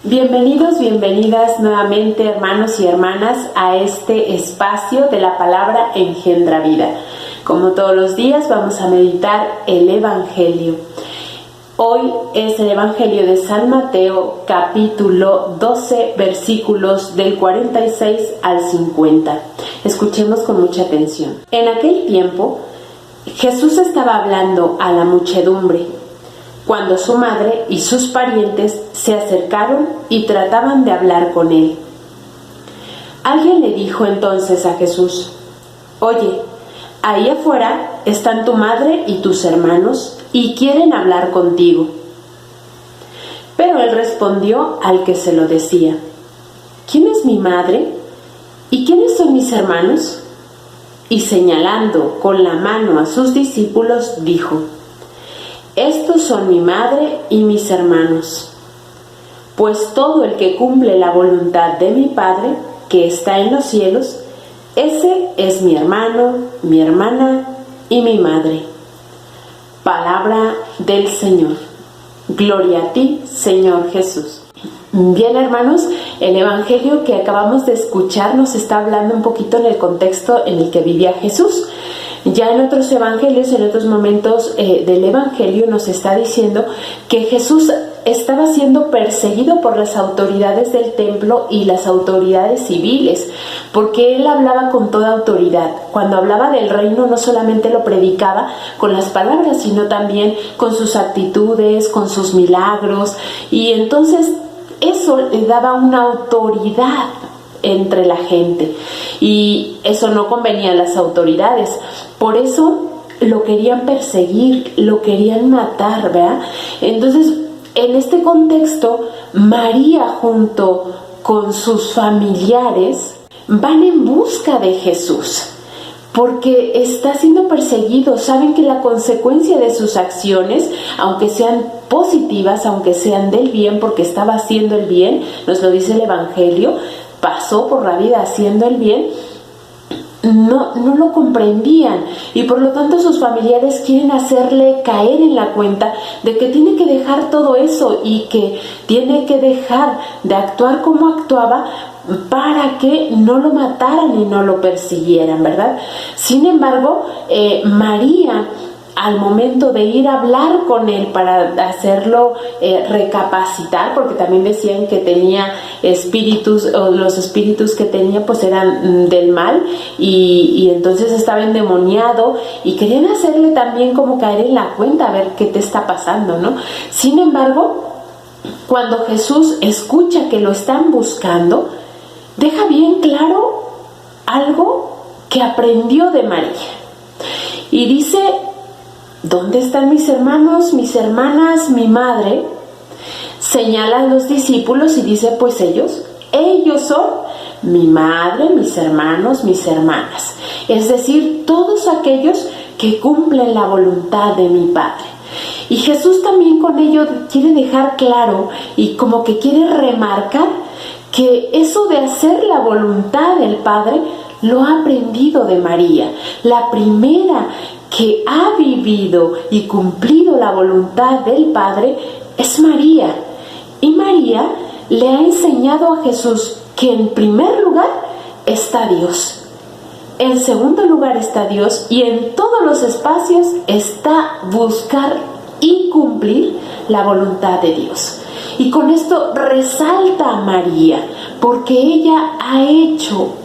Bienvenidos, bienvenidas nuevamente, hermanos y hermanas, a este espacio de la palabra engendra vida. Como todos los días vamos a meditar el Evangelio. Hoy es el Evangelio de San Mateo, capítulo 12, versículos del 46 al 50. Escuchemos con mucha atención. En aquel tiempo, Jesús estaba hablando a la muchedumbre, cuando su madre y sus parientes se acercaron y trataban de hablar con él. Alguien le dijo entonces a Jesús: «Oye, ahí afuera están tu madre y tus hermanos y quieren hablar contigo». Pero él respondió al que se lo decía: «¿Quién es mi madre? ¿Y quiénes son mis hermanos?». Y señalando con la mano a sus discípulos, dijo: «Estos son mi madre y mis hermanos. Pues todo el que cumple la voluntad de mi Padre, que está en los cielos, ese es mi hermano, mi hermana y mi madre». Palabra del Señor. Gloria a ti, Señor Jesús. Bien, hermanos, el Evangelio que acabamos de escuchar nos está hablando un poquito en el contexto en el que vivía Jesús. Ya en otros evangelios, en otros momentos del Evangelio, nos está diciendo que Jesús estaba siendo perseguido por las autoridades del templo y las autoridades civiles, porque él hablaba con toda autoridad. Cuando hablaba del reino, no solamente lo predicaba con las palabras, sino también con sus actitudes, con sus milagros, y entonces eso le daba una autoridad entre la gente, y eso no convenía a las autoridades. Por eso lo querían perseguir, lo querían matar, ¿verdad? Entonces, en este contexto, María junto con sus familiares van en busca de Jesús, porque está siendo perseguido. Saben que la consecuencia de sus acciones, aunque sean positivas, aunque sean del bien, porque estaba haciendo el bien, nos lo dice el Evangelio, pasó por la vida haciendo el bien, no lo comprendían, y por lo tanto sus familiares quieren hacerle caer en la cuenta de que tiene que dejar todo eso y que tiene que dejar de actuar como actuaba para que no lo mataran y no lo persiguieran, ¿verdad? Sin embargo, María, al momento de ir a hablar con él para hacerlo recapacitar, porque también decían que tenía espíritus, o los espíritus que tenía pues eran del mal, y entonces estaba endemoniado, y querían hacerle también como caer en la cuenta, a ver qué te está pasando, ¿no? Sin embargo, cuando Jesús escucha que lo están buscando, deja bien claro algo que aprendió de María, y dice: «¿Dónde están mis hermanos, mis hermanas, mi madre?». Señala a los discípulos y dice: «Pues ellos son mi madre, mis hermanos, mis hermanas». Es decir, todos aquellos que cumplen la voluntad de mi Padre. Y Jesús también con ello quiere dejar claro, y como que quiere remarcar, que eso de hacer la voluntad del Padre lo ha aprendido de María. La primera que ha vivido y cumplido la voluntad del Padre es María. Y María le ha enseñado a Jesús que en primer lugar está Dios, en segundo lugar está Dios, y en todos los espacios está buscar y cumplir la voluntad de Dios. Y con esto resalta a María, porque ella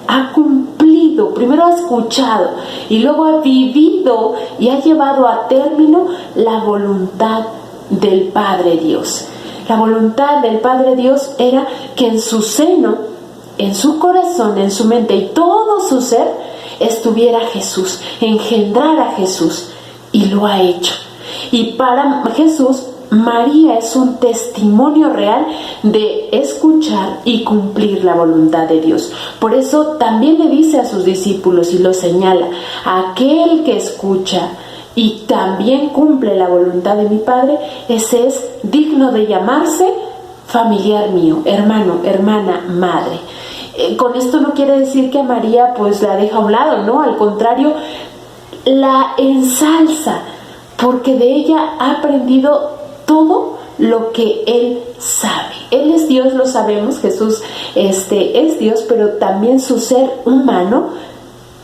ha cumplido, primero ha escuchado y luego ha vivido y ha llevado a término la voluntad del Padre Dios. La voluntad del Padre Dios era que en su seno, en su corazón, en su mente y todo su ser estuviera Jesús, engendrar a Jesús, y lo ha hecho. Y para Jesús, María es un testimonio real de escuchar y cumplir la voluntad de Dios. Por eso también le dice a sus discípulos y lo señala: aquel que escucha y también cumple la voluntad de mi Padre, ese es digno de llamarse familiar mío, hermano, hermana, madre. Con esto no quiere decir que a María pues la deja a un lado, no, al contrario, la ensalza, porque de ella ha aprendido todo lo que Él sabe. Él es Dios, lo sabemos, Jesús es Dios, pero también su ser humano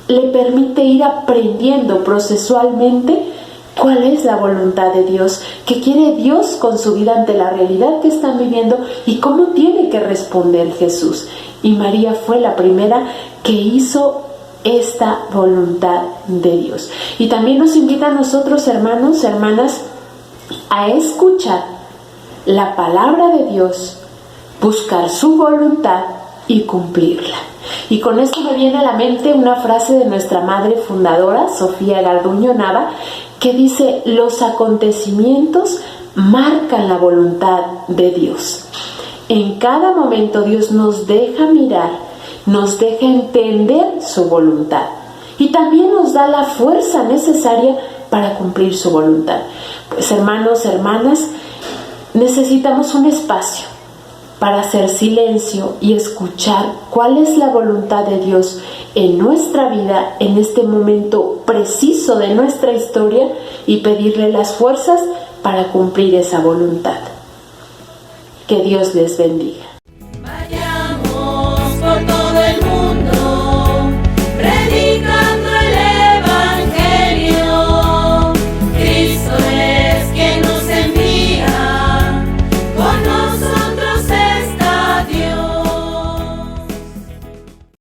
le permite ir aprendiendo procesualmente cuál es la voluntad de Dios, qué quiere Dios con su vida ante la realidad que están viviendo y cómo tiene que responder Jesús. Y María fue la primera que hizo esta voluntad de Dios. Y también nos invita a nosotros, hermanos, hermanas, a escuchar la palabra de Dios, buscar su voluntad y cumplirla. Y con esto me viene a la mente una frase de nuestra madre fundadora, Sofía Garduño Nava, que dice: los acontecimientos marcan la voluntad de Dios. En cada momento Dios nos deja mirar, nos deja entender su voluntad y también nos da la fuerza necesaria para cumplir su voluntad. Pues hermanos, hermanas, necesitamos un espacio para hacer silencio y escuchar cuál es la voluntad de Dios en nuestra vida, en este momento preciso de nuestra historia, y pedirle las fuerzas para cumplir esa voluntad. Que Dios les bendiga.